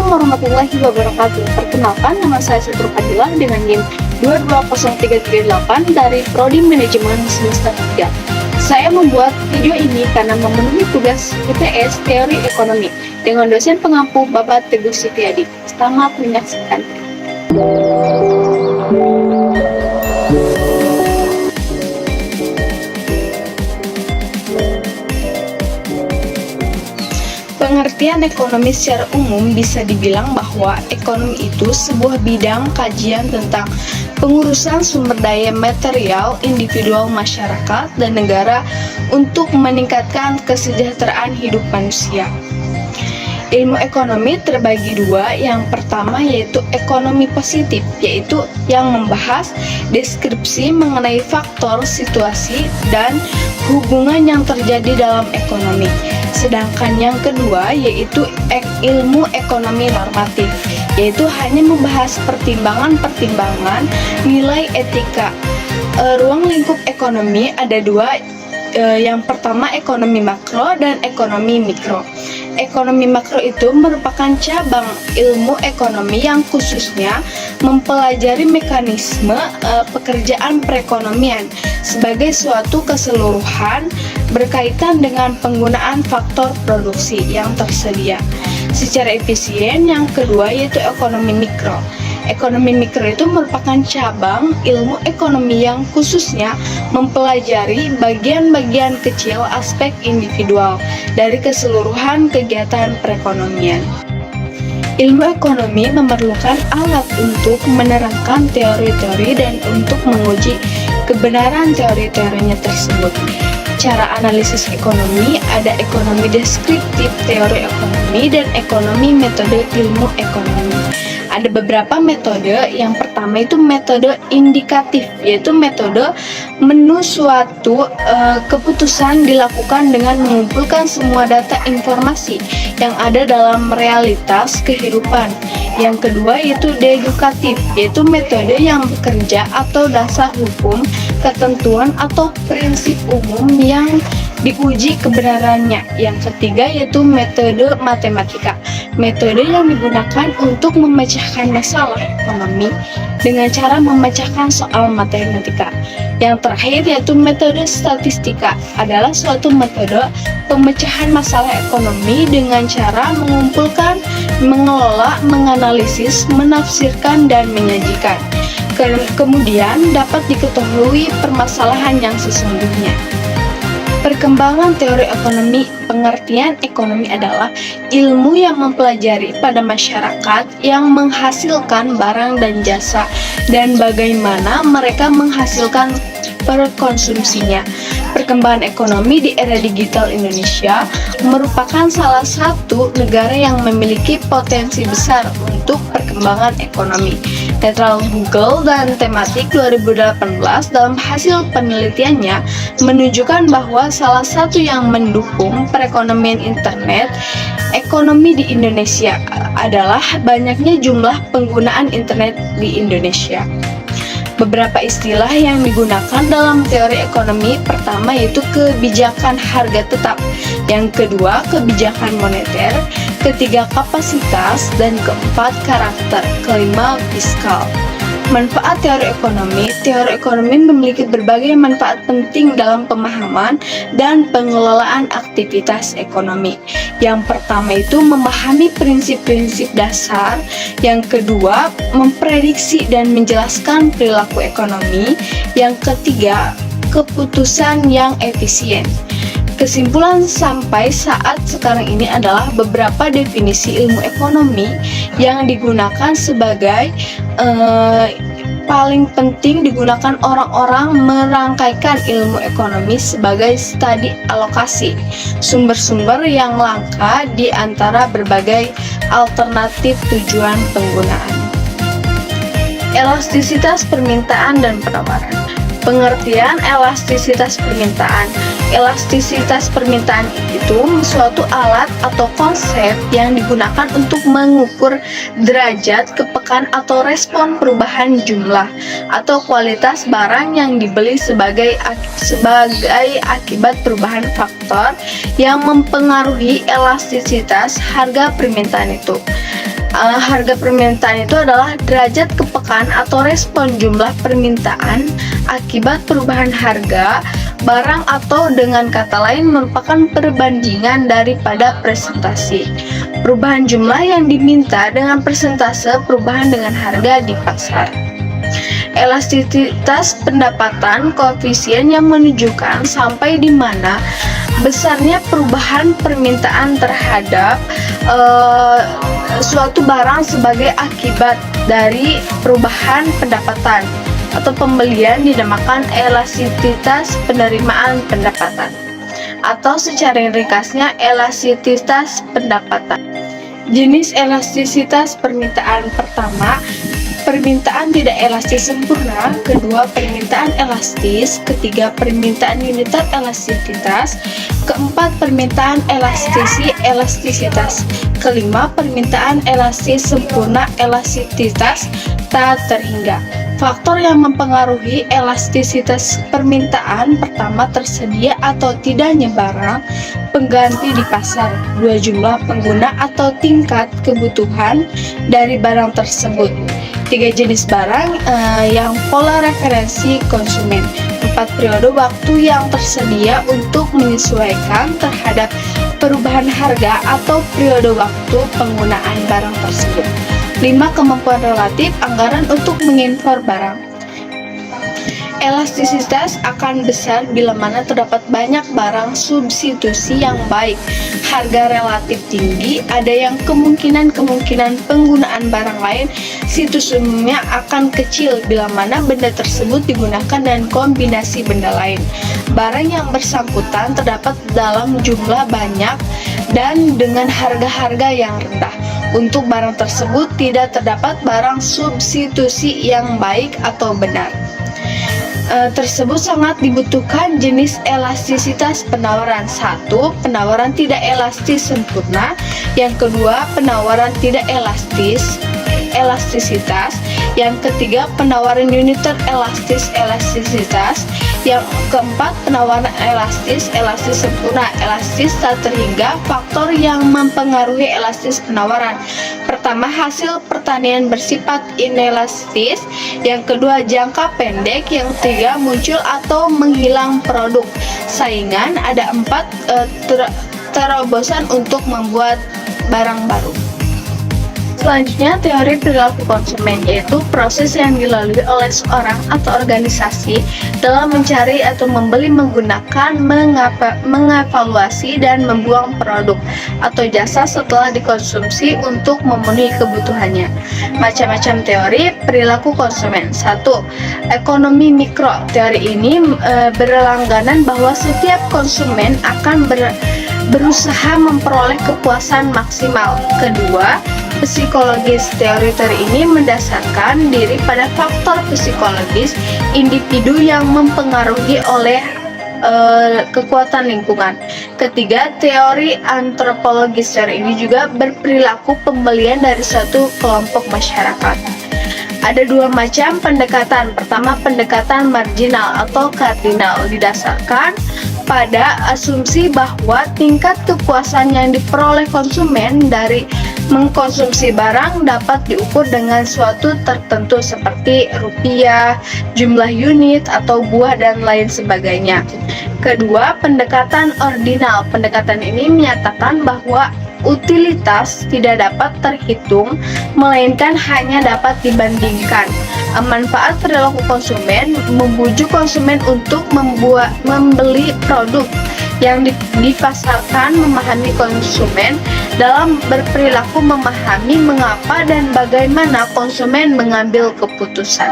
Assalamualaikum warahmatullahi wabarakatuh. Perkenalkan, nama saya Setru Fadilah dengan NIM 22038 dari Prodi Manajemen Semester 3. Saya membuat video ini karena memenuhi tugas UTS Teori Ekonomi dengan dosen pengampu Bapak Teguh Setiadi. Selamat menyaksikan. Pengertian ekonomi secara umum bisa dibilang bahwa ekonomi itu sebuah bidang kajian tentang pengurusan sumber daya material individual masyarakat dan negara untuk meningkatkan kesejahteraan hidup manusia. Ilmu ekonomi terbagi dua, yang pertama yaitu ekonomi positif, yaitu yang membahas deskripsi mengenai faktor, situasi, dan hubungan yang terjadi dalam ekonomi. Sedangkan yang kedua yaitu ilmu ekonomi normatif, yaitu hanya membahas pertimbangan-pertimbangan nilai etika. Ruang lingkup ekonomi ada dua, yang pertama ekonomi makro dan ekonomi mikro. Ekonomi makro itu merupakan cabang ilmu ekonomi yang khususnya mempelajari mekanisme pekerjaan perekonomian sebagai suatu keseluruhan berkaitan dengan penggunaan faktor produksi yang tersedia secara efisien. Yang kedua yaitu ekonomi mikro. Ekonomi mikro itu merupakan cabang ilmu ekonomi yang khususnya mempelajari bagian-bagian kecil aspek individual dari keseluruhan kegiatan perekonomian. Ilmu ekonomi memerlukan alat untuk menerangkan teori-teori dan untuk menguji kebenaran teori-teorinya tersebut. Cara analisis ekonomi ada ekonomi deskriptif, teori ekonomi, dan ekonomi metode ilmu ekonomi. Ada beberapa metode. Yang pertama itu metode indikatif, yaitu metode menu suatu keputusan dilakukan dengan mengumpulkan semua data informasi yang ada dalam realitas kehidupan. Yang kedua yaitu dedukatif, yaitu metode yang bekerja atau dasar hukum, ketentuan atau prinsip umum yang diuji kebenarannya. Yang ketiga yaitu metode matematika, metode yang digunakan untuk memecahkan masalah ekonomi dengan cara memecahkan soal matematika. Yang terakhir yaitu metode statistika, adalah suatu metode pemecahan masalah ekonomi dengan cara mengumpulkan, mengelola, menganalisis, menafsirkan, dan menyajikan. Kemudian dapat diketahui permasalahan yang sesungguhnya. Perkembangan teori ekonomi. Pengertian ekonomi adalah ilmu yang mempelajari pada masyarakat yang menghasilkan barang dan jasa dan bagaimana mereka menghasilkan perkonsumsinya. Perkembangan ekonomi di era digital Indonesia merupakan salah satu negara yang memiliki potensi besar untuk perkembangan ekonomi. Netral Google dan Tematik 2018 dalam hasil penelitiannya menunjukkan bahwa salah satu yang mendukung perekonomian internet ekonomi di Indonesia adalah banyaknya jumlah penggunaan internet di Indonesia. Beberapa istilah yang digunakan dalam teori ekonomi, pertama yaitu kebijakan harga tetap, yang kedua kebijakan moneter, ketiga kapasitas, dan keempat karakter, kelima fiskal. Manfaat teori ekonomi memiliki berbagai manfaat penting dalam pemahaman dan pengelolaan aktivitas ekonomi. Yang pertama itu memahami prinsip-prinsip dasar, yang kedua memprediksi dan menjelaskan perilaku ekonomi, yang ketiga keputusan yang efisien. Kesimpulan sampai saat sekarang ini adalah beberapa definisi ilmu ekonomi yang digunakan sebagai paling penting digunakan orang-orang merangkaikan ilmu ekonomi sebagai studi alokasi sumber-sumber yang langka di antara berbagai alternatif tujuan penggunaan. Elastisitas permintaan dan penawaran. Pengertian elastisitas permintaan. Elastisitas permintaan itu suatu alat atau konsep yang digunakan untuk mengukur derajat kepekaan atau respon perubahan jumlah atau kualitas barang yang dibeli sebagai akibat perubahan faktor yang mempengaruhi elastisitas harga permintaan itu. Harga permintaan itu adalah derajat kepekaan atau respon jumlah permintaan akibat perubahan harga barang, atau dengan kata lain merupakan perbandingan daripada presentasi perubahan jumlah yang diminta dengan persentase perubahan dengan harga di pasar. Elastisitas pendapatan koefisien yang menunjukkan sampai di mana besarnya perubahan permintaan terhadap suatu barang sebagai akibat dari perubahan pendapatan atau pembelian dinamakan elastisitas penerimaan pendapatan, atau secara ringkasnya elastisitas pendapatan. Jenis elastisitas permintaan: pertama, permintaan tidak elastis sempurna; kedua, permintaan elastis; ketiga, permintaan unitar elastisitas; keempat, permintaan elastisitas; kelima, permintaan elastis sempurna elastisitas tak terhingga. Faktor yang mempengaruhi elastisitas permintaan: pertama, tersedia atau tidaknya barang pengganti di pasar; dua, jumlah pengguna atau tingkat kebutuhan dari barang tersebut; tiga, jenis barang yang pola referensi konsumen; empat, periode waktu yang tersedia untuk menyesuaikan terhadap perubahan harga atau periode waktu penggunaan barang tersebut; lima, kemampuan relatif anggaran untuk mengimpor barang. Elastisitas akan besar bila mana terdapat banyak barang substitusi yang baik, harga relatif tinggi, ada yang kemungkinan penggunaan barang lain. Situs umumnya akan kecil bila mana benda tersebut digunakan dan kombinasi benda lain. Barang yang bersangkutan terdapat dalam jumlah banyak dan dengan harga-harga yang rendah. Untuk barang tersebut tidak terdapat barang substitusi yang baik atau benar. Tersebut sangat dibutuhkan jenis elastisitas penawaran. Satu, penawaran tidak elastis sempurna. Yang kedua, penawaran tidak elastisitas. Yang ketiga, penawaran unitar elastisitas. Yang keempat, penawaran elastis sempurna, elastis tak terhingga. Faktor yang mempengaruhi elastis penawaran: pertama, hasil pertanian bersifat inelastis; yang kedua, jangka pendek; yang ketiga, muncul atau menghilang produk saingan; ada empat, terobosan untuk membuat barang baru. Selanjutnya, teori perilaku konsumen, yaitu proses yang dilalui oleh seorang atau organisasi dalam mencari atau membeli, menggunakan, mengevaluasi, dan membuang produk atau jasa setelah dikonsumsi untuk memenuhi kebutuhannya. Macam-macam teori perilaku konsumen. 1. Ekonomi mikro. Teori ini berlangganan bahwa setiap konsumen akan berusaha memperoleh kepuasan maksimal. Kedua, psikologis. Teori ini mendasarkan diri pada faktor psikologis individu yang mempengaruhi oleh kekuatan lingkungan. Ketiga, teori antropologis. Teori ini juga berperilaku pembelian dari suatu kelompok masyarakat. Ada dua macam pendekatan. Pertama, pendekatan marginal atau kardinal, didasarkan pada asumsi bahwa tingkat kepuasan yang diperoleh konsumen dari mengkonsumsi barang dapat diukur dengan suatu tertentu seperti rupiah, jumlah unit atau buah, dan lain sebagainya. Kedua, pendekatan ordinal. Pendekatan ini menyatakan bahwa utilitas tidak dapat terhitung, melainkan hanya dapat dibandingkan. Manfaat perilaku konsumen membujuk konsumen untuk membeli produk yang dipasarkan. Memahami konsumen dalam berperilaku memahami mengapa dan bagaimana konsumen mengambil keputusan.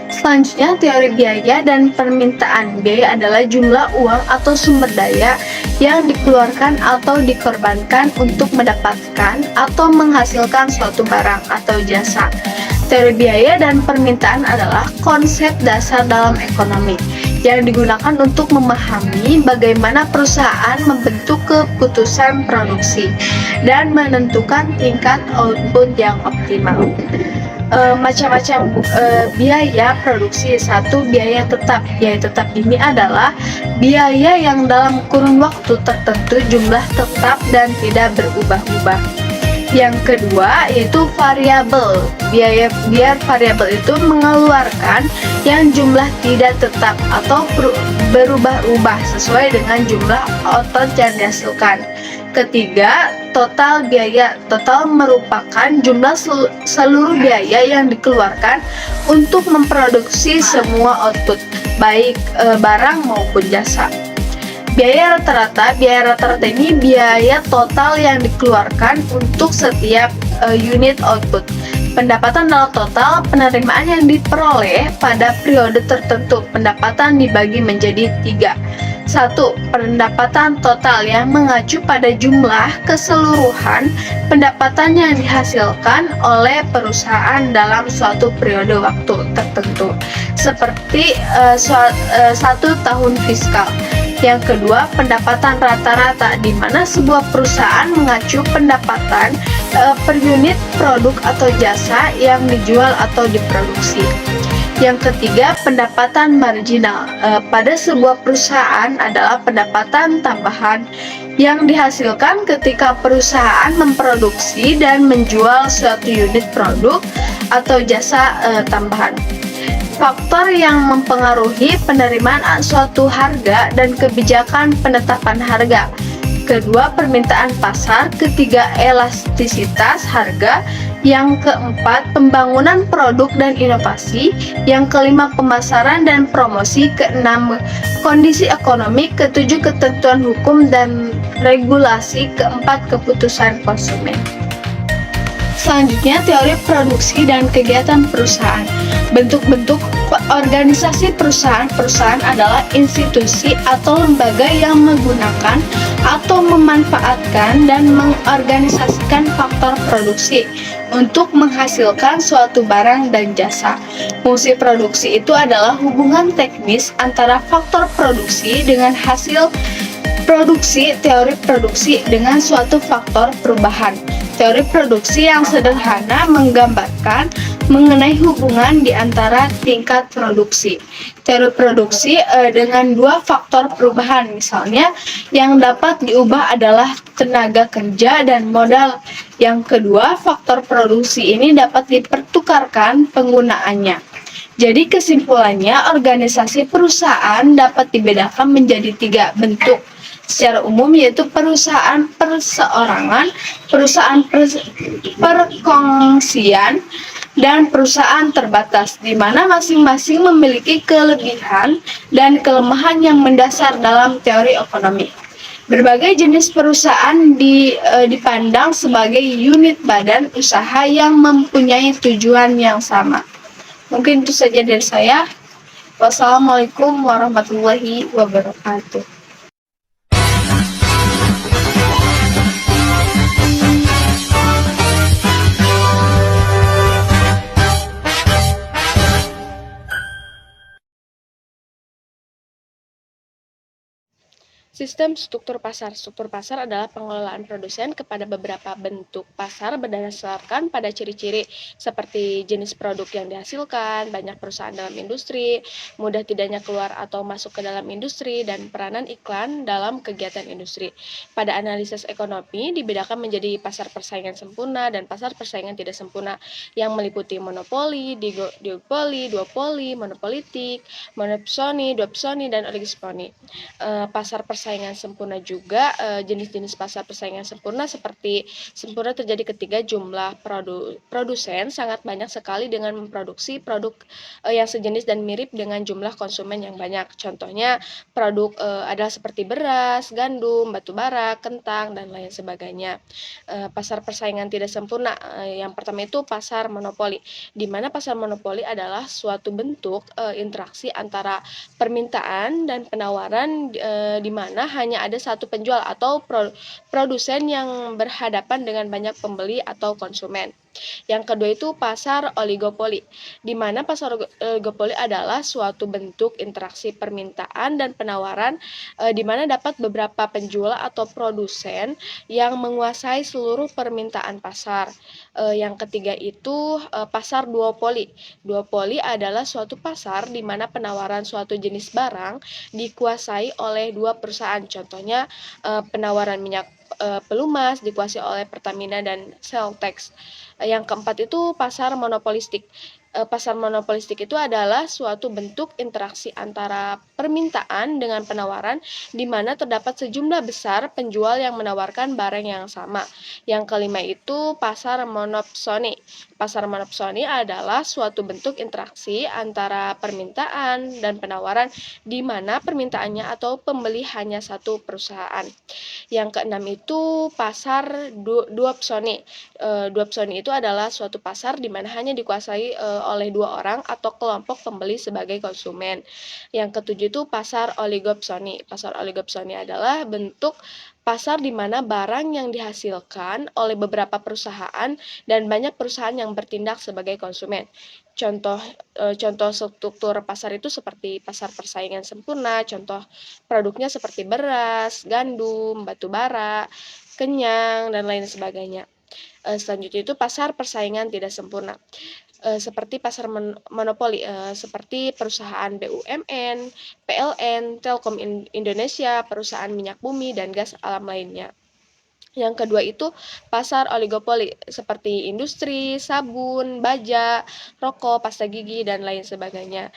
Selanjutnya, teori biaya dan permintaan. Biaya adalah jumlah uang atau sumber daya yang dikeluarkan atau dikorbankan untuk mendapatkan atau menghasilkan suatu barang atau jasa. Teori biaya dan permintaan adalah konsep dasar dalam ekonomi yang digunakan untuk memahami bagaimana perusahaan membentuk keputusan produksi dan menentukan tingkat output yang optimal. Macam-macam biaya produksi. 1. Biaya tetap. Biaya tetap ini adalah biaya yang dalam kurun waktu tertentu jumlah tetap dan tidak berubah-ubah. Yang kedua yaitu variabel. Biar variabel itu mengeluarkan yang jumlah tidak tetap atau berubah-ubah sesuai dengan jumlah output yang dihasilkan. Ketiga, total biaya. Total merupakan jumlah seluruh biaya yang dikeluarkan untuk memproduksi semua output, baik barang maupun jasa. Biaya rata-rata ini biaya total yang dikeluarkan untuk setiap unit output. Pendapatan adalah total penerimaan yang diperoleh pada periode tertentu. Pendapatan dibagi menjadi 3. 1. Pendapatan total yang mengacu pada jumlah keseluruhan pendapatan yang dihasilkan oleh perusahaan dalam suatu periode waktu tertentu, seperti 1 tahun fiskal. Yang kedua, pendapatan rata-rata, di mana sebuah perusahaan mengacu pendapatan per unit produk atau jasa yang dijual atau diproduksi. Yang ketiga, pendapatan marginal. Pada sebuah perusahaan adalah pendapatan tambahan yang dihasilkan ketika perusahaan memproduksi dan menjual suatu unit produk atau jasa tambahan. Faktor yang mempengaruhi penerimaan suatu harga dan kebijakan penetapan harga. Kedua, permintaan pasar. Ketiga, elastisitas harga. Yang keempat, pembangunan produk dan inovasi. Yang kelima, pemasaran dan promosi. Keenam, kondisi ekonomi. Ketujuh, ketentuan hukum dan regulasi. Keempat, keputusan konsumen. Selanjutnya, teori produksi dan kegiatan perusahaan. Bentuk-bentuk organisasi perusahaan adalah institusi atau lembaga yang menggunakan atau memanfaatkan dan mengorganisasikan faktor produksi untuk menghasilkan suatu barang dan jasa. Fungsi produksi itu adalah hubungan teknis antara faktor produksi dengan hasil produksi. Teori produksi dengan suatu faktor perubahan. Teori produksi yang sederhana menggambarkan mengenai hubungan di antara tingkat produksi. Teori produksi dengan dua faktor perubahan, misalnya yang dapat diubah adalah tenaga kerja dan modal. Yang kedua, faktor produksi ini dapat dipertukarkan penggunaannya. Jadi kesimpulannya, organisasi perusahaan dapat dibedakan menjadi 3 bentuk secara umum, yaitu perusahaan perseorangan, perusahaan perkongsian, dan perusahaan terbatas, di mana masing-masing memiliki kelebihan dan kelemahan yang mendasar dalam teori ekonomi. Berbagai jenis perusahaan dipandang sebagai unit badan usaha yang mempunyai tujuan yang sama. Mungkin itu saja dari saya. Wassalamualaikum warahmatullahi wabarakatuh. Sistem struktur pasar. Struktur pasar adalah pengelolaan produsen kepada beberapa bentuk pasar berdasarkan pada ciri-ciri seperti jenis produk yang dihasilkan, banyak perusahaan dalam industri, mudah tidaknya keluar atau masuk ke dalam industri, dan peranan iklan dalam kegiatan industri. Pada analisis ekonomi dibedakan menjadi pasar persaingan sempurna dan pasar persaingan tidak sempurna yang meliputi monopoli, duopoli, monopolitik, monopsoni, duopsoni, dan oligopoli. Pasar persaingan sempurna juga, jenis-jenis pasar persaingan sempurna seperti sempurna terjadi ketika jumlah produsen sangat banyak sekali dengan memproduksi produk yang sejenis dan mirip dengan jumlah konsumen yang banyak. Contohnya produk adalah seperti beras, gandum, batu bara, kentang, dan lain sebagainya. Pasar persaingan tidak sempurna, yang pertama itu pasar monopoli, di mana pasar monopoli adalah suatu bentuk interaksi antara permintaan dan penawaran, di mana hanya ada satu penjual atau produsen yang berhadapan dengan banyak pembeli atau konsumen. Yang kedua itu pasar oligopoli, di mana pasar oligopoli adalah suatu bentuk interaksi permintaan dan penawaran, di mana dapat beberapa penjual atau produsen yang menguasai seluruh permintaan pasar. Yang ketiga itu pasar duopoli. Duopoli adalah suatu pasar di mana penawaran suatu jenis barang dikuasai oleh dua perusahaan. Contohnya penawaran minyak pelumas dikuasai oleh Pertamina dan Celtex. Yang keempat itu pasar monopolistik. Pasar monopolistik itu adalah suatu bentuk interaksi antara permintaan dengan penawaran di mana terdapat sejumlah besar penjual yang menawarkan barang yang sama. Yang kelima itu pasar monopsoni. Pasar monopsoni adalah suatu bentuk interaksi antara permintaan dan penawaran di mana permintaannya atau pembeli hanya satu perusahaan. Yang keenam itu pasar duopsoni. Duopsoni itu adalah suatu pasar di mana hanya dikuasai oleh dua orang atau kelompok pembeli sebagai konsumen. Yang ketujuh itu pasar oligopsoni. Pasar oligopsoni adalah bentuk pasar di mana barang yang dihasilkan oleh beberapa perusahaan dan banyak perusahaan yang bertindak sebagai konsumen. Contoh struktur pasar itu seperti pasar persaingan sempurna, contoh produknya seperti beras, gandum, batu bara, kenyang, dan lain sebagainya. Selanjutnya itu pasar persaingan tidak sempurna. Seperti pasar monopoli, seperti perusahaan BUMN, PLN, Telkom Indonesia, perusahaan minyak bumi, dan gas alam lainnya. Yang kedua itu pasar oligopoli, seperti industri, sabun, baja, rokok, pasta gigi, dan lain sebagainya.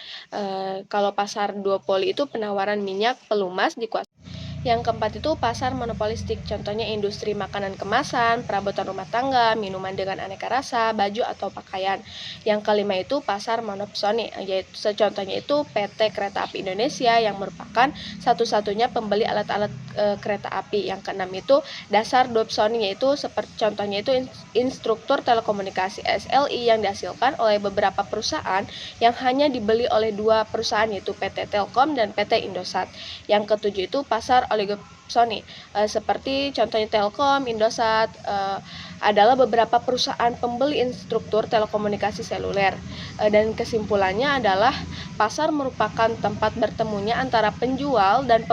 Kalau pasar duopoli itu penawaran minyak pelumas dikuasai. Yang keempat itu pasar monopolistik, contohnya industri makanan kemasan, perabotan rumah tangga, minuman dengan aneka rasa, baju atau pakaian. Yang kelima itu pasar monopsoni, yaitu contohnya itu PT Kereta Api Indonesia yang merupakan satu-satunya pembeli alat-alat kereta api. Yang keenam itu dasar duopsoni, yaitu contohnya itu instruktur telekomunikasi SLI yang dihasilkan oleh beberapa perusahaan yang hanya dibeli oleh dua perusahaan, yaitu PT Telkom dan PT Indosat. Yang ketujuh itu pasar oligopsoni, seperti contohnya Telkom, Indosat, adalah beberapa perusahaan pembeli instruktur telekomunikasi seluler. Dan kesimpulannya adalah pasar merupakan tempat bertemunya antara penjual dan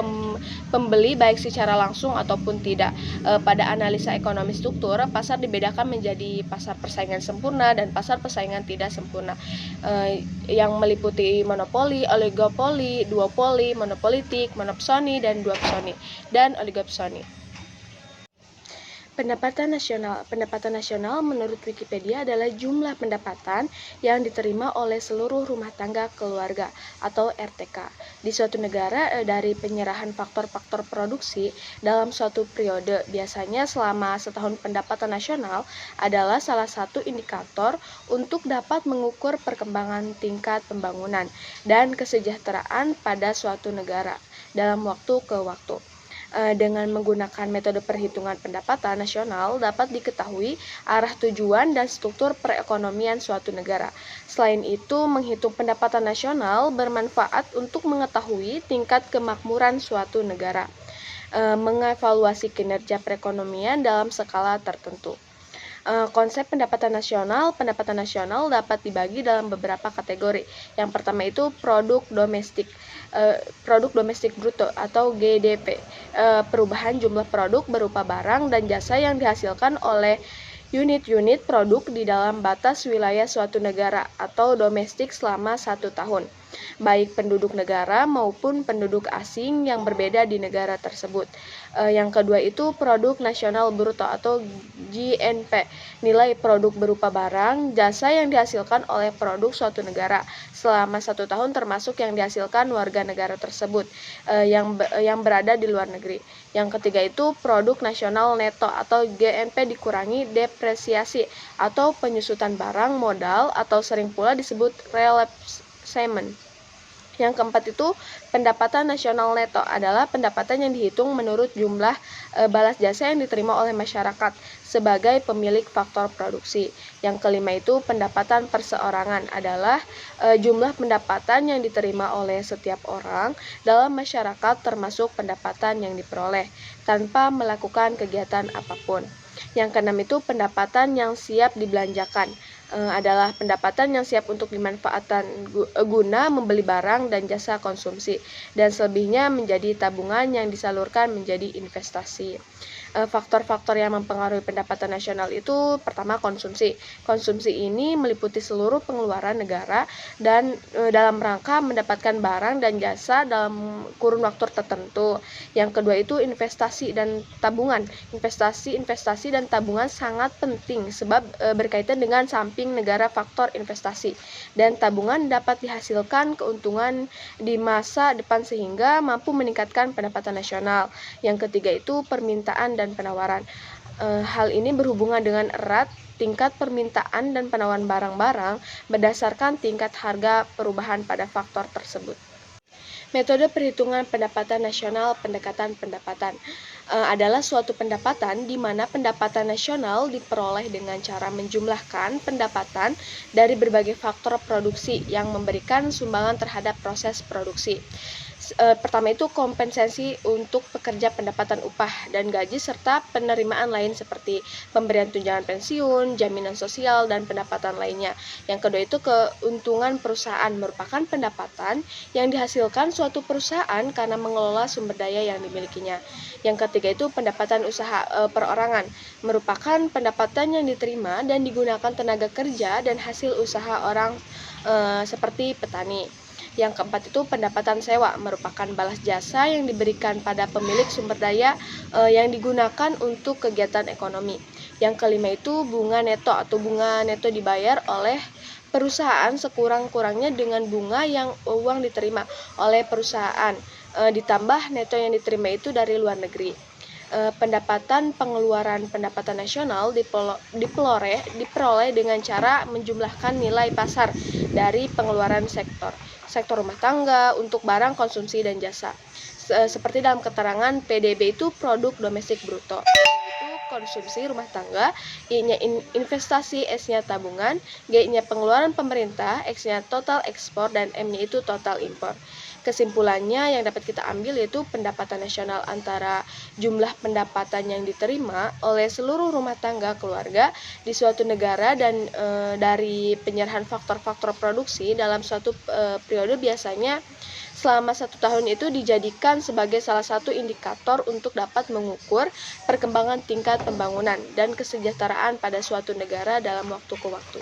pembeli baik secara langsung ataupun tidak. Pada analisa ekonomi struktur, pasar dibedakan menjadi pasar persaingan sempurna dan pasar persaingan tidak sempurna, yang meliputi monopoli, oligopoli, duopoli, monopolitik, monopsoni, dan duopsoni, dan oligopsoni. Pendapatan nasional menurut Wikipedia adalah jumlah pendapatan yang diterima oleh seluruh rumah tangga keluarga atau RTK di suatu negara dari penyerahan faktor-faktor produksi dalam suatu periode. Biasanya selama setahun pendapatan nasional adalah salah satu indikator untuk dapat mengukur perkembangan tingkat pembangunan dan kesejahteraan pada suatu negara dalam waktu ke waktu. Dengan menggunakan metode perhitungan pendapatan nasional dapat diketahui arah tujuan dan struktur perekonomian suatu negara. Selain itu, menghitung pendapatan nasional bermanfaat untuk mengetahui tingkat kemakmuran suatu negara, mengevaluasi kinerja perekonomian dalam skala tertentu. Konsep pendapatan nasional dapat dibagi dalam beberapa kategori. Yang pertama itu produk domestik bruto atau GDP, perubahan jumlah produk berupa barang dan jasa yang dihasilkan oleh unit-unit produk di dalam batas wilayah suatu negara atau domestik selama 1 tahun, baik penduduk negara maupun penduduk asing yang berbeda di negara tersebut. Yang kedua itu produk nasional bruto atau GNP, nilai produk berupa barang, jasa yang dihasilkan oleh produk suatu negara selama 1 tahun termasuk yang dihasilkan warga negara tersebut yang berada di luar negeri. Yang ketiga itu produk nasional neto atau GNP dikurangi depresiasi atau penyusutan barang modal atau sering pula disebut relapsement. Yang keempat itu pendapatan nasional neto adalah pendapatan yang dihitung menurut jumlah balas jasa yang diterima oleh masyarakat sebagai pemilik faktor produksi. Yang kelima itu pendapatan perseorangan adalah jumlah pendapatan yang diterima oleh setiap orang dalam masyarakat termasuk pendapatan yang diperoleh tanpa melakukan kegiatan apapun. Yang keenam itu pendapatan yang siap dibelanjakan adalah pendapatan yang siap untuk dimanfaatkan guna membeli barang dan jasa konsumsi, dan selebihnya menjadi tabungan yang disalurkan menjadi investasi. Faktor-faktor yang mempengaruhi pendapatan nasional itu pertama konsumsi. Konsumsi ini meliputi seluruh pengeluaran negara dan dalam rangka mendapatkan barang dan jasa dalam kurun waktu tertentu. Yang kedua itu investasi dan tabungan. Investasi dan tabungan sangat penting sebab berkaitan dengan samping negara faktor investasi, dan tabungan dapat dihasilkan keuntungan di masa depan sehingga mampu meningkatkan pendapatan nasional. Yang ketiga itu permintaan dan penawaran. Hal ini berhubungan dengan erat tingkat permintaan dan penawaran barang-barang berdasarkan tingkat harga perubahan pada faktor tersebut. Metode perhitungan pendapatan nasional. Pendekatan pendapatan adalah suatu pendapatan di mana pendapatan nasional diperoleh dengan cara menjumlahkan pendapatan dari berbagai faktor produksi yang memberikan sumbangan terhadap proses produksi. Pertama itu kompensasi untuk pekerja pendapatan upah dan gaji serta penerimaan lain seperti pemberian tunjangan pensiun, jaminan sosial, dan pendapatan lainnya. Yang kedua itu keuntungan perusahaan, merupakan pendapatan yang dihasilkan suatu perusahaan karena mengelola sumber daya yang dimilikinya. Yang ketiga itu pendapatan usaha perorangan, merupakan pendapatan yang diterima dan digunakan tenaga kerja dan hasil usaha orang seperti petani. Yang keempat itu pendapatan sewa, merupakan balas jasa yang diberikan pada pemilik sumber daya yang digunakan untuk kegiatan ekonomi. Yang kelima itu bunga neto atau bunga neto dibayar oleh perusahaan sekurang-kurangnya dengan bunga yang uang diterima oleh perusahaan, ditambah neto yang diterima itu dari luar negeri. Pendapatan pengeluaran pendapatan nasional diperoleh dengan cara menjumlahkan nilai pasar dari pengeluaran sektor rumah tangga untuk barang konsumsi dan jasa. Seperti dalam keterangan PDB itu produk domestik bruto. Itu konsumsi rumah tangga, I-nya investasi, S-nya tabungan, G-nya pengeluaran pemerintah, X-nya total ekspor, dan M-nya itu total impor. Kesimpulannya yang dapat kita ambil yaitu pendapatan nasional antara jumlah pendapatan yang diterima oleh seluruh rumah tangga keluarga di suatu negara dan dari penyerahan faktor-faktor produksi dalam suatu periode biasanya selama 1 tahun itu dijadikan sebagai salah satu indikator untuk dapat mengukur perkembangan tingkat pembangunan dan kesejahteraan pada suatu negara dalam waktu ke waktu.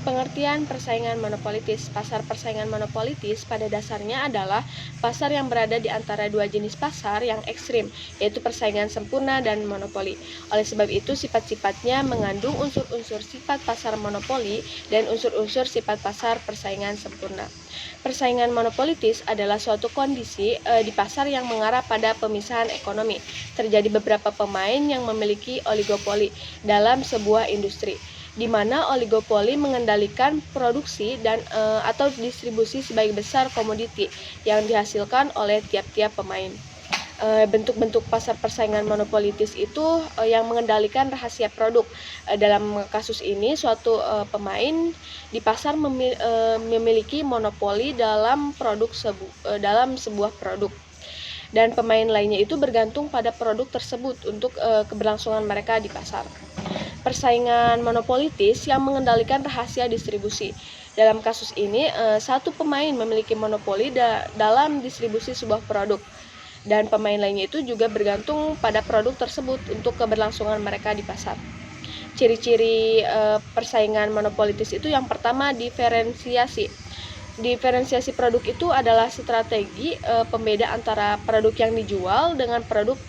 Pengertian persaingan monopolitis. Pasar persaingan monopolitis pada dasarnya adalah pasar yang berada di antara dua jenis pasar yang ekstrim, yaitu persaingan sempurna dan monopoli. Oleh sebab itu, sifat-sifatnya mengandung unsur-unsur sifat pasar monopoli dan unsur-unsur sifat pasar persaingan sempurna. Persaingan monopolitis adalah suatu kondisi di pasar yang mengarah pada pemisahan ekonomi. Terjadi beberapa pemain yang memiliki oligopoli dalam sebuah industri, di mana oligopoli mengendalikan produksi dan atau distribusi sebagian besar komoditi yang dihasilkan oleh tiap-tiap pemain. Bentuk-bentuk pasar persaingan monopolitis itu yang mengendalikan rahasia produk. Dalam kasus ini, suatu pemain di pasar memiliki monopoli dalam dalam sebuah produk, dan pemain lainnya itu bergantung pada produk tersebut untuk keberlangsungan mereka di pasar. Persaingan monopolitis yang mengendalikan rahasia distribusi. Dalam kasus ini, satu pemain memiliki monopoli dalam distribusi sebuah produk, dan pemain lainnya itu juga bergantung pada produk tersebut untuk keberlangsungan mereka di pasar. Ciri-ciri persaingan monopolitis itu yang pertama diferensiasi. Diferensiasi produk itu adalah strategi pembeda antara produk yang dijual dengan produk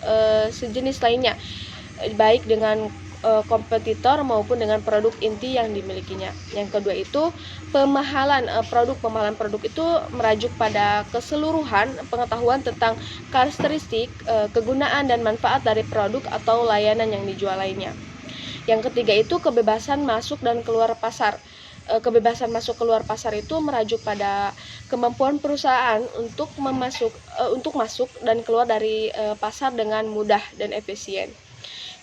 sejenis lainnya, baik dengan kompetitor maupun dengan produk inti yang dimilikinya. Yang kedua itu pemahalan produk. Pemahalan produk itu merajuk pada keseluruhan pengetahuan tentang karakteristik, kegunaan dan manfaat dari produk atau layanan yang dijual lainnya. Yang ketiga itu kebebasan masuk dan keluar pasar. Kebebasan masuk keluar pasar itu merajuk pada kemampuan perusahaan untuk masuk dan keluar dari pasar dengan mudah dan efisien.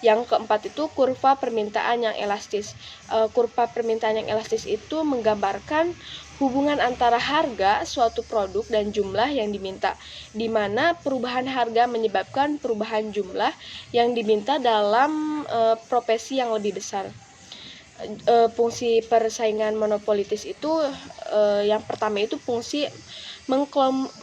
Yang keempat itu kurva permintaan yang elastis. Kurva permintaan yang elastis itu menggambarkan hubungan antara harga suatu produk dan jumlah yang diminta, di mana perubahan harga menyebabkan perubahan jumlah yang diminta dalam proporsi yang lebih besar. Fungsi persaingan monopolitis itu yang pertama itu fungsi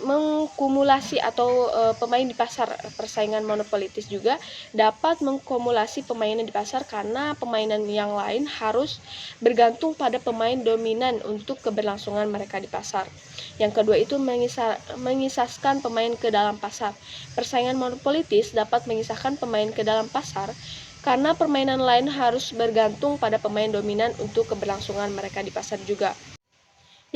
mengkumulasi atau pemain di pasar. Persaingan monopolitis juga dapat mengkumulasi pemain di pasar karena pemainan yang lain harus bergantung pada pemain dominan untuk keberlangsungan mereka di pasar. Yang kedua itu mengisahkan pemain ke dalam pasar. Persaingan monopolitis dapat mengisahkan pemain ke dalam pasar karena permainan lain harus bergantung pada pemain dominan untuk keberlangsungan mereka di pasar juga.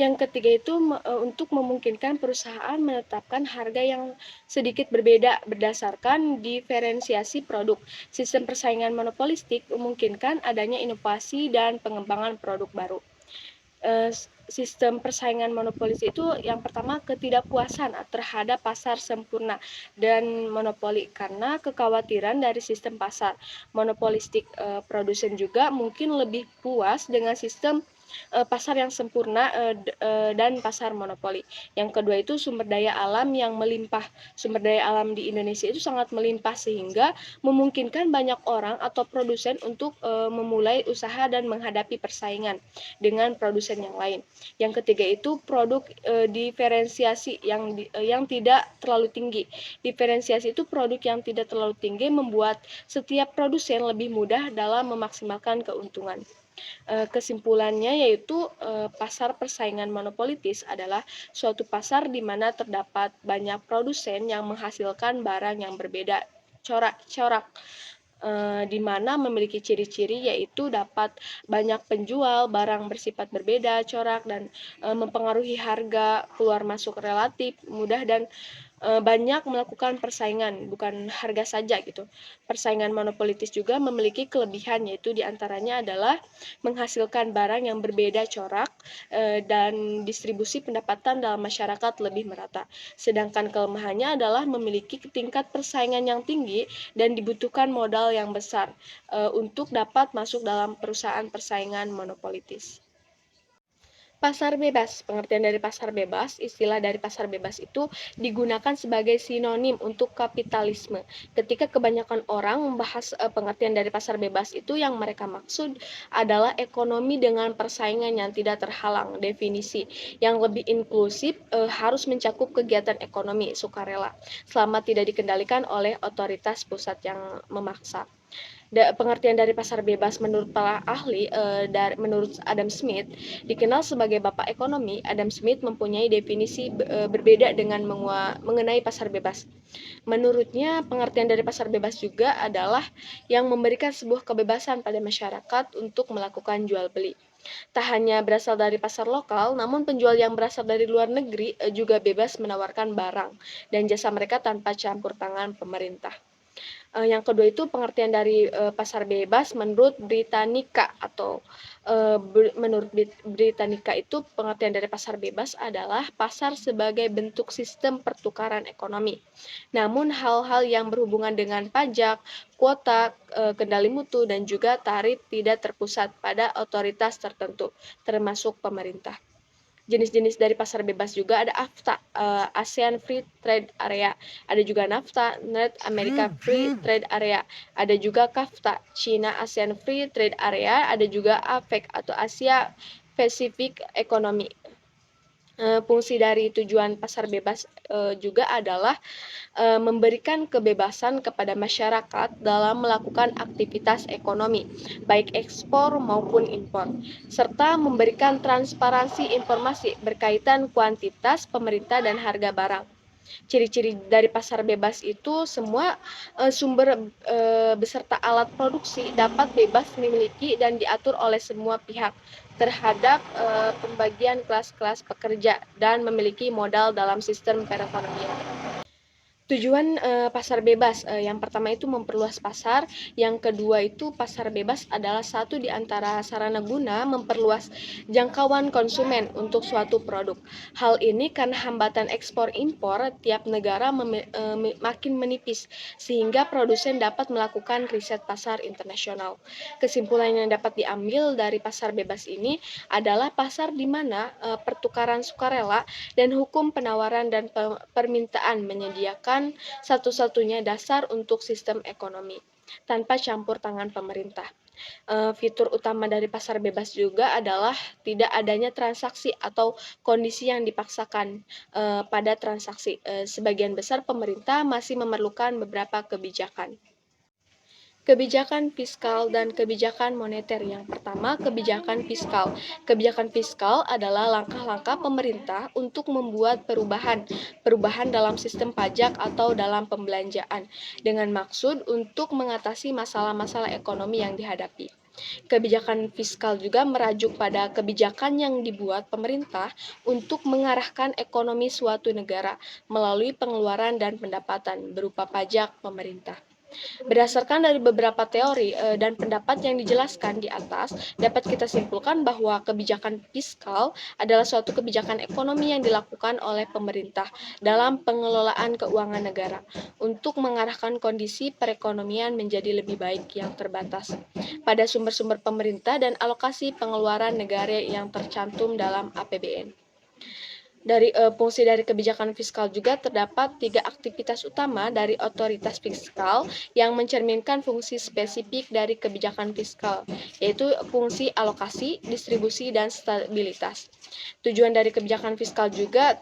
Yang ketiga itu untuk memungkinkan perusahaan menetapkan harga yang sedikit berbeda berdasarkan diferensiasi produk. Sistem persaingan monopolistik memungkinkan adanya inovasi dan pengembangan produk baru. Sistem persaingan monopolis itu yang pertama ketidakpuasan terhadap pasar sempurna dan monopoli karena kekhawatiran dari sistem pasar monopolistik. Produsen juga mungkin lebih puas dengan sistem pasar yang sempurna dan pasar monopoli. Yang kedua itu sumber daya alam yang melimpah. Sumber daya alam di Indonesia itu sangat melimpah sehingga memungkinkan banyak orang atau produsen untuk memulai usaha dan menghadapi persaingan dengan produsen yang lain. Yang ketiga itu produk diferensiasi yang tidak terlalu tinggi. Diferensiasi itu produk yang tidak terlalu tinggi membuat setiap produsen lebih mudah dalam memaksimalkan keuntungan. Kesimpulannya yaitu pasar persaingan monopolitis adalah suatu pasar di mana terdapat banyak produsen yang menghasilkan barang yang berbeda corak, di mana memiliki ciri-ciri yaitu dapat banyak penjual, barang bersifat berbeda corak, dan mempengaruhi harga, keluar masuk relatif mudah, dan banyak melakukan persaingan, bukan harga saja gitu. Persaingan monopolitis juga memiliki kelebihan yaitu diantaranya adalah menghasilkan barang yang berbeda corak dan distribusi pendapatan dalam masyarakat lebih merata. Sedangkan kelemahannya adalah memiliki tingkat persaingan yang tinggi dan dibutuhkan modal yang besar untuk dapat masuk dalam perusahaan persaingan monopolitis. Pasar bebas, pengertian dari pasar bebas, istilah dari pasar bebas itu digunakan sebagai sinonim untuk kapitalisme. Ketika kebanyakan orang membahas pengertian dari pasar bebas itu yang mereka maksud adalah ekonomi dengan persaingan yang tidak terhalang. Definisi yang lebih inklusif harus mencakup kegiatan ekonomi sukarela selama tidak dikendalikan oleh otoritas pusat yang memaksa. Pengertian dari pasar bebas menurut para ahli, menurut Adam Smith, dikenal sebagai bapak ekonomi. Adam Smith mempunyai definisi berbeda dengan mengenai pasar bebas. Menurutnya, pengertian dari pasar bebas juga adalah yang memberikan sebuah kebebasan pada masyarakat untuk melakukan jual beli. Tak hanya berasal dari pasar lokal, namun penjual yang berasal dari luar negeri juga bebas menawarkan barang dan jasa mereka tanpa campur tangan pemerintah. Yang kedua itu pengertian dari pasar bebas menurut Britannica atau menurut Britannica itu pengertian dari pasar bebas adalah pasar sebagai bentuk sistem pertukaran ekonomi. Namun hal-hal yang berhubungan dengan pajak, kuota, kendali mutu, dan juga tarif tidak terpusat pada otoritas tertentu, termasuk pemerintah. Jenis-jenis dari pasar bebas juga ada AFTA, ASEAN Free Trade Area, ada juga NAFTA, North America Free Trade Area, ada juga CAFTA, China ASEAN Free Trade Area, ada juga APEC atau Asia Pacific Economy. Fungsi dari tujuan pasar bebas juga adalah memberikan kebebasan kepada masyarakat dalam melakukan aktivitas ekonomi, baik ekspor maupun impor, serta memberikan transparansi informasi berkaitan kuantitas, pemerintah, dan harga barang. Ciri-ciri dari pasar bebas itu semua sumber beserta alat produksi dapat bebas dimiliki dan diatur oleh semua pihak terhadap pembagian kelas-kelas pekerja dan memiliki modal dalam sistem perekonomian. Tujuan pasar bebas, yang pertama itu memperluas pasar, yang kedua itu pasar bebas adalah satu di antara sarana guna memperluas jangkauan konsumen untuk suatu produk. Hal ini karena hambatan ekspor impor tiap negara makin menipis, sehingga produsen dapat melakukan riset pasar internasional. Kesimpulan yang dapat diambil dari pasar bebas ini adalah pasar di mana pertukaran sukarela dan hukum penawaran dan permintaan menyediakan satu-satunya dasar untuk sistem ekonomi tanpa campur tangan pemerintah. Fitur utama dari pasar bebas juga adalah tidak adanya transaksi atau kondisi yang dipaksakan pada transaksi. Sebagian besar pemerintah masih memerlukan beberapa kebijakan. Kebijakan fiskal dan kebijakan moneter. Yang pertama, kebijakan fiskal. Kebijakan fiskal adalah langkah-langkah pemerintah untuk membuat perubahan dalam sistem pajak atau dalam pembelanjaan, dengan maksud untuk mengatasi masalah-masalah ekonomi yang dihadapi. Kebijakan fiskal juga merajuk pada kebijakan yang dibuat pemerintah untuk mengarahkan ekonomi suatu negara melalui pengeluaran dan pendapatan berupa pajak pemerintah. Berdasarkan dari beberapa teori dan pendapat yang dijelaskan di atas, dapat kita simpulkan bahwa kebijakan fiskal adalah suatu kebijakan ekonomi yang dilakukan oleh pemerintah dalam pengelolaan keuangan negara untuk mengarahkan kondisi perekonomian menjadi lebih baik yang terbatas pada sumber-sumber pemerintah dan alokasi pengeluaran negara yang tercantum dalam APBN. Fungsi dari kebijakan fiskal juga terdapat 3 aktivitas utama dari otoritas fiskal yang mencerminkan fungsi spesifik dari kebijakan fiskal, yaitu fungsi alokasi, distribusi, dan stabilitas. Tujuan dari kebijakan fiskal juga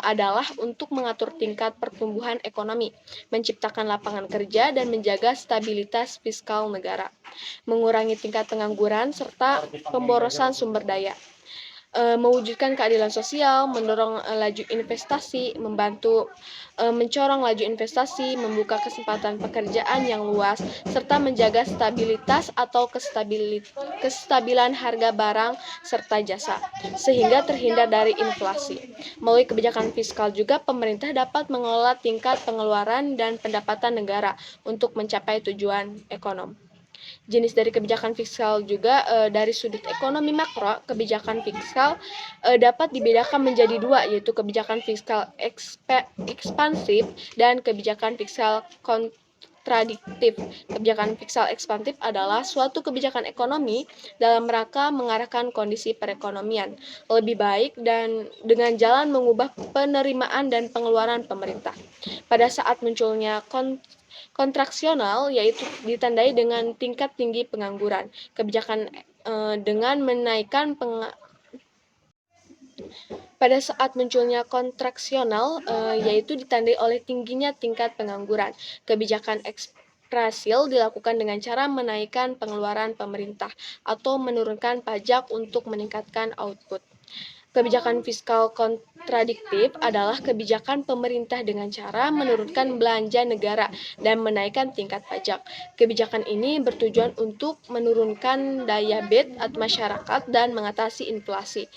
adalah untuk mengatur tingkat pertumbuhan ekonomi, menciptakan lapangan kerja, dan menjaga stabilitas fiskal negara, mengurangi tingkat pengangguran, serta pemborosan sumber daya. Mewujudkan keadilan sosial, mendorong laju investasi, membantu mencorong laju investasi, membuka kesempatan pekerjaan yang luas, serta menjaga stabilitas atau kestabilan harga barang serta jasa, sehingga terhindar dari inflasi. Melalui kebijakan fiskal juga, pemerintah dapat mengelola tingkat pengeluaran dan pendapatan negara untuk mencapai tujuan ekonomi. Jenis dari kebijakan fiskal juga dari sudut ekonomi makro, kebijakan fiskal dapat dibedakan menjadi dua, yaitu kebijakan fiskal ekspansif dan kebijakan fiskal kontradiktif. Kebijakan fiskal ekspansif adalah suatu kebijakan ekonomi dalam rangka mengarahkan kondisi perekonomian lebih baik dan dengan jalan mengubah penerimaan dan pengeluaran pemerintah. Pada saat munculnya kontraksional, yaitu ditandai dengan tingkat tinggi pengangguran. Kebijakan dengan menaikkan pada saat munculnya kontraksional, yaitu ditandai oleh tingginya tingkat pengangguran. Kebijakan ekspansil dilakukan dengan cara menaikkan pengeluaran pemerintah atau menurunkan pajak untuk meningkatkan output. Kebijakan fiskal kontradiktif adalah kebijakan pemerintah dengan cara menurunkan belanja negara dan menaikkan tingkat pajak. Kebijakan ini bertujuan untuk menurunkan daya beli masyarakat dan mengatasi inflasi.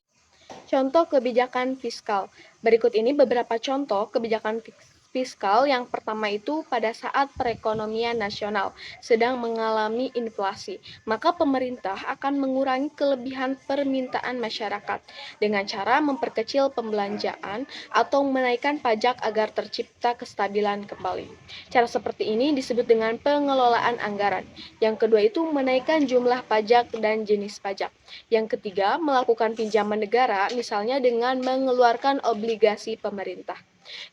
Contoh kebijakan fiskal. Berikut ini beberapa contoh kebijakan fiskal. Yang pertama itu pada saat perekonomian nasional sedang mengalami inflasi, maka pemerintah akan mengurangi kelebihan permintaan masyarakat dengan cara memperkecil pembelanjaan atau menaikkan pajak agar tercipta kestabilan kembali. Cara seperti ini disebut dengan pengelolaan anggaran. Yang kedua itu menaikkan jumlah pajak dan jenis pajak. Yang ketiga, melakukan pinjaman negara, misalnya dengan mengeluarkan obligasi pemerintah.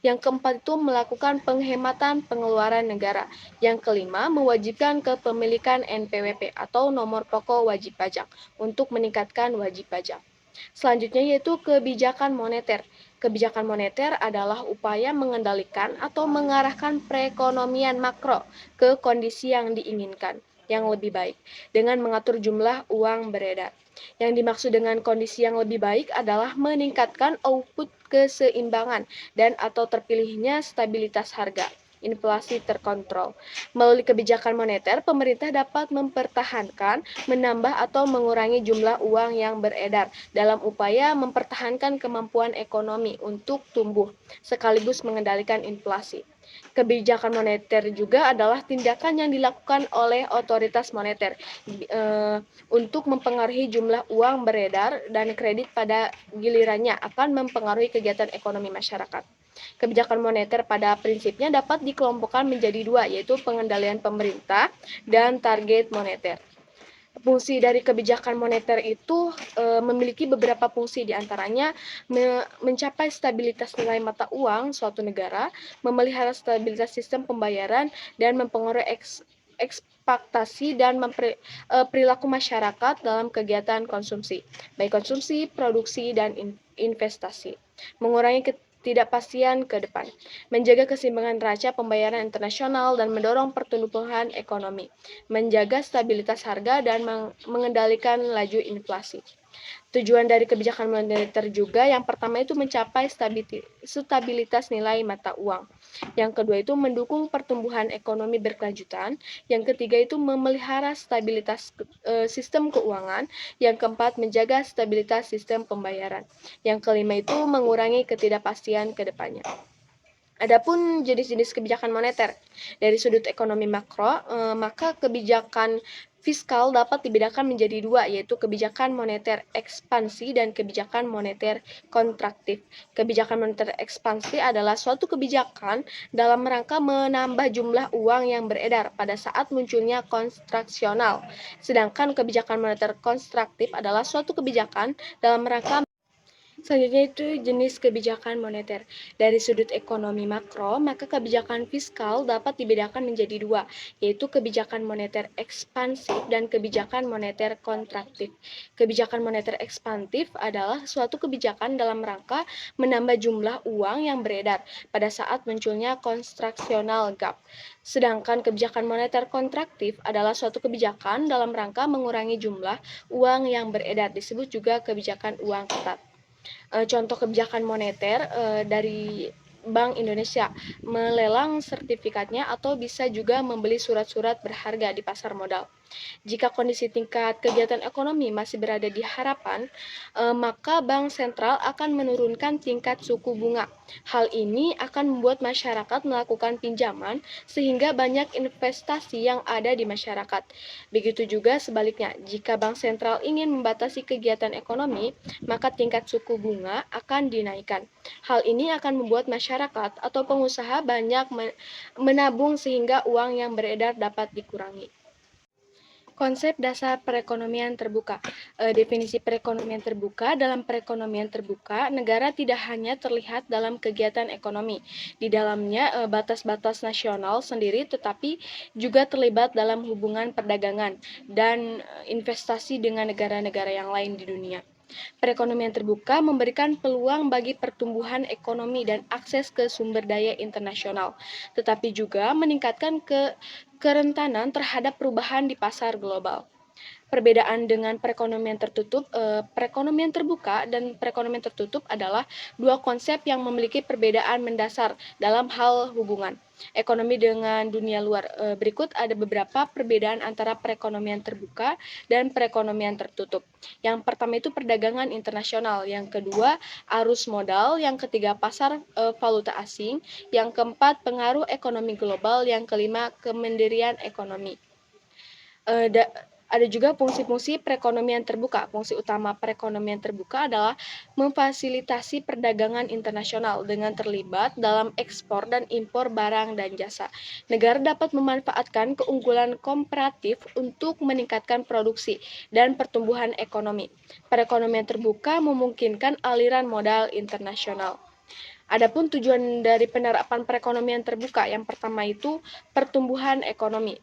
Yang keempat itu melakukan penghematan pengeluaran negara. Yang kelima, mewajibkan kepemilikan NPWP atau nomor pokok wajib pajak untuk meningkatkan wajib pajak. Selanjutnya yaitu kebijakan moneter. Kebijakan moneter adalah upaya mengendalikan atau mengarahkan perekonomian makro ke kondisi yang diinginkan, yang lebih baik, dengan mengatur jumlah uang beredar. Yang dimaksud dengan kondisi yang lebih baik adalah meningkatkan output keseimbangan dan atau terpilihnya stabilitas harga, inflasi terkontrol. Melalui kebijakan moneter, pemerintah dapat mempertahankan, menambah atau mengurangi jumlah uang yang beredar dalam upaya mempertahankan kemampuan ekonomi untuk tumbuh, sekaligus mengendalikan inflasi. Kebijakan moneter juga adalah tindakan yang dilakukan oleh otoritas moneter untuk mempengaruhi jumlah uang beredar dan kredit pada gilirannya akan mempengaruhi kegiatan ekonomi masyarakat. Kebijakan moneter pada prinsipnya dapat dikelompokkan menjadi dua, yaitu pengendalian pemerintah dan target moneter. Fungsi dari kebijakan moneter itu memiliki beberapa fungsi, diantaranya mencapai stabilitas nilai mata uang suatu negara, memelihara stabilitas sistem pembayaran, dan mempengaruhi ekspektasi dan perilaku masyarakat dalam kegiatan konsumsi, baik konsumsi, produksi, dan investasi. Mengurangi ketidakpastian ke depan, menjaga keseimbangan neraca pembayaran internasional dan mendorong pertumbuhan ekonomi, menjaga stabilitas harga dan mengendalikan laju inflasi. Tujuan dari kebijakan moneter juga yang pertama itu mencapai stabilitas nilai mata uang. Yang kedua itu mendukung pertumbuhan ekonomi berkelanjutan. Yang ketiga itu memelihara stabilitas sistem keuangan. Yang keempat menjaga stabilitas sistem pembayaran. Yang kelima itu mengurangi ketidakpastian ke depannya. Adapun jenis-jenis kebijakan moneter dari sudut ekonomi makro, maka kebijakan fiskal dapat dibedakan menjadi dua, yaitu kebijakan moneter ekspansi dan kebijakan moneter kontraktif. Kebijakan moneter ekspansi adalah suatu kebijakan dalam rangka menambah jumlah uang yang beredar pada saat munculnya kontraksional. Sedangkan kebijakan moneter kontraktif adalah suatu kebijakan dalam rangka. Selanjutnya itu jenis kebijakan moneter. Dari sudut ekonomi makro, maka kebijakan fiskal dapat dibedakan menjadi dua, yaitu kebijakan moneter ekspansif dan kebijakan moneter kontraktif. Kebijakan moneter ekspansif adalah suatu kebijakan dalam rangka menambah jumlah uang yang beredar pada saat munculnya kontraksional gap. Sedangkan kebijakan moneter kontraktif adalah suatu kebijakan dalam rangka mengurangi jumlah uang yang beredar, disebut juga kebijakan uang ketat. Contoh kebijakan moneter dari Bank Indonesia, melelang sertifikatnya atau bisa juga membeli surat-surat berharga di pasar modal. Jika kondisi tingkat kegiatan ekonomi masih berada di harapan, maka Bank Sentral akan menurunkan tingkat suku bunga. Hal ini akan membuat masyarakat melakukan pinjaman sehingga banyak investasi yang ada di masyarakat. Begitu juga sebaliknya, jika Bank Sentral ingin membatasi kegiatan ekonomi, maka tingkat suku bunga akan dinaikkan. Hal ini akan membuat masyarakat atau pengusaha banyak menabung sehingga uang yang beredar dapat dikurangi. Konsep dasar perekonomian terbuka. Definisi perekonomian terbuka. Dalam perekonomian terbuka, negara tidak hanya terlihat dalam kegiatan ekonomi. Di dalamnya batas-batas nasional sendiri, tetapi juga terlibat dalam hubungan perdagangan dan investasi dengan negara-negara yang lain di dunia. Perekonomian terbuka memberikan peluang bagi pertumbuhan ekonomi dan akses ke sumber daya internasional, tetapi juga meningkatkan kerentanan terhadap perubahan di pasar global. Perbedaan dengan perekonomian tertutup, perekonomian terbuka dan perekonomian tertutup adalah dua konsep yang memiliki perbedaan mendasar dalam hal hubungan ekonomi dengan dunia luar. Berikut ada beberapa perbedaan antara perekonomian terbuka dan perekonomian tertutup. Yang pertama itu perdagangan internasional, yang kedua arus modal, yang ketiga pasar valuta asing, yang keempat pengaruh ekonomi global, yang kelima kemandirian ekonomi. Ada juga fungsi-fungsi perekonomian terbuka. Fungsi utama perekonomian terbuka adalah memfasilitasi perdagangan internasional dengan terlibat dalam ekspor dan impor barang dan jasa. Negara dapat memanfaatkan keunggulan komparatif untuk meningkatkan produksi dan pertumbuhan ekonomi. Perekonomian terbuka memungkinkan aliran modal internasional. Adapun tujuan dari penerapan perekonomian terbuka, yang pertama itu pertumbuhan ekonomi.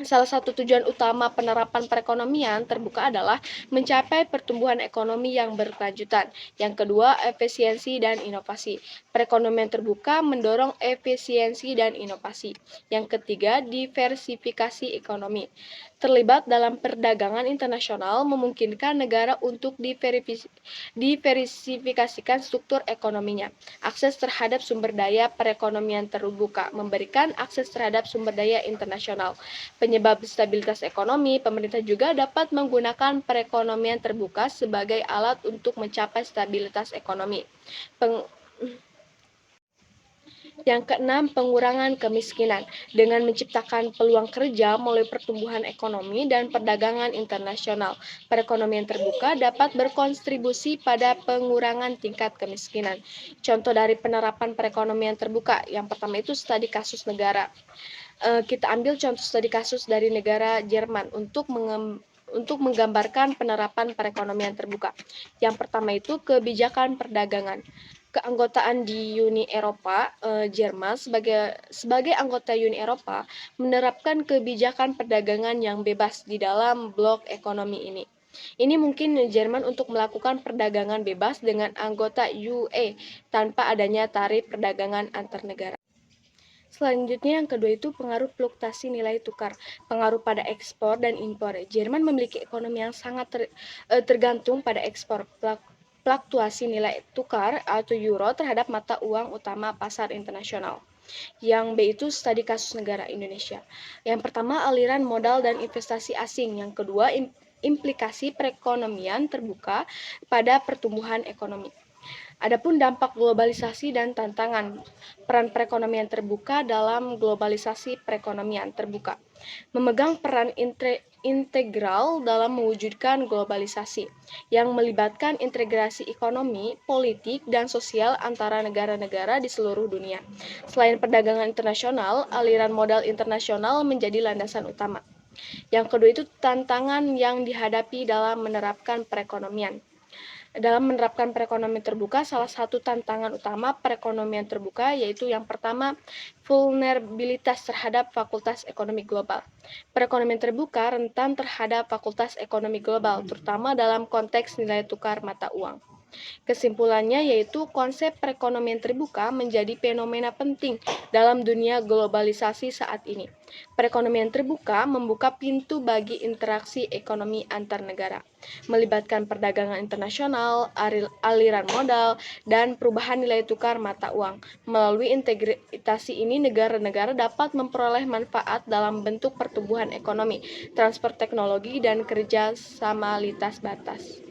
Salah satu tujuan utama penerapan perekonomian terbuka adalah mencapai pertumbuhan ekonomi yang berkelanjutan. Yang kedua, efisiensi dan inovasi. Perekonomian terbuka mendorong efisiensi dan inovasi. Yang ketiga, diversifikasi ekonomi. Terlibat dalam perdagangan internasional memungkinkan negara untuk diversifikasikan struktur ekonominya. Akses terhadap sumber daya perekonomian terbuka memberikan akses terhadap sumber daya internasional. Penyebab stabilitas ekonomi, pemerintah juga dapat menggunakan perekonomian terbuka sebagai alat untuk mencapai stabilitas ekonomi. Yang keenam, pengurangan kemiskinan. Dengan menciptakan peluang kerja melalui pertumbuhan ekonomi dan perdagangan internasional, perekonomian terbuka dapat berkontribusi pada pengurangan tingkat kemiskinan. Contoh dari penerapan perekonomian terbuka, yang pertama itu studi kasus negara. Kita ambil contoh studi kasus dari negara Jerman untuk menggambarkan penerapan perekonomian terbuka. Yang pertama itu kebijakan perdagangan. keanggotaan di Uni Eropa, Jerman sebagai anggota Uni Eropa menerapkan kebijakan perdagangan yang bebas di dalam blok ekonomi ini. Ini mungkin Jerman untuk melakukan perdagangan bebas dengan anggota UE tanpa adanya tarif perdagangan antar negara. Selanjutnya yang kedua itu pengaruh fluktuasi nilai tukar, pengaruh pada ekspor dan impor. Jerman memiliki ekonomi yang sangat tergantung pada ekspor. Fluktuasi nilai tukar atau euro terhadap mata uang utama pasar internasional. Yang B itu studi kasus negara Indonesia. Yang pertama aliran modal dan investasi asing. Yang kedua implikasi perekonomian terbuka pada pertumbuhan ekonomi. Adapun dampak globalisasi dan tantangan, peran perekonomian terbuka dalam globalisasi perekonomian terbuka, memegang peran integral dalam mewujudkan globalisasi, yang melibatkan integrasi ekonomi, politik, dan sosial antara negara-negara di seluruh dunia. Selain perdagangan internasional, aliran modal internasional menjadi landasan utama. Yang kedua itu tantangan yang dihadapi dalam menerapkan perekonomian. Dalam menerapkan perekonomian terbuka, salah satu tantangan utama perekonomian terbuka yaitu yang pertama, vulnerabilitas terhadap fakultas ekonomi global. Perekonomian terbuka rentan terhadap fakultas ekonomi global, terutama dalam konteks nilai tukar mata uang. Kesimpulannya yaitu konsep perekonomian terbuka menjadi fenomena penting dalam dunia globalisasi saat ini. Perekonomian terbuka membuka pintu bagi interaksi ekonomi antar negara, melibatkan perdagangan internasional, aliran modal, dan perubahan nilai tukar mata uang. Melalui integrasi ini, negara-negara dapat memperoleh manfaat dalam bentuk pertumbuhan ekonomi, transfer teknologi, dan kerjasama lintas batas.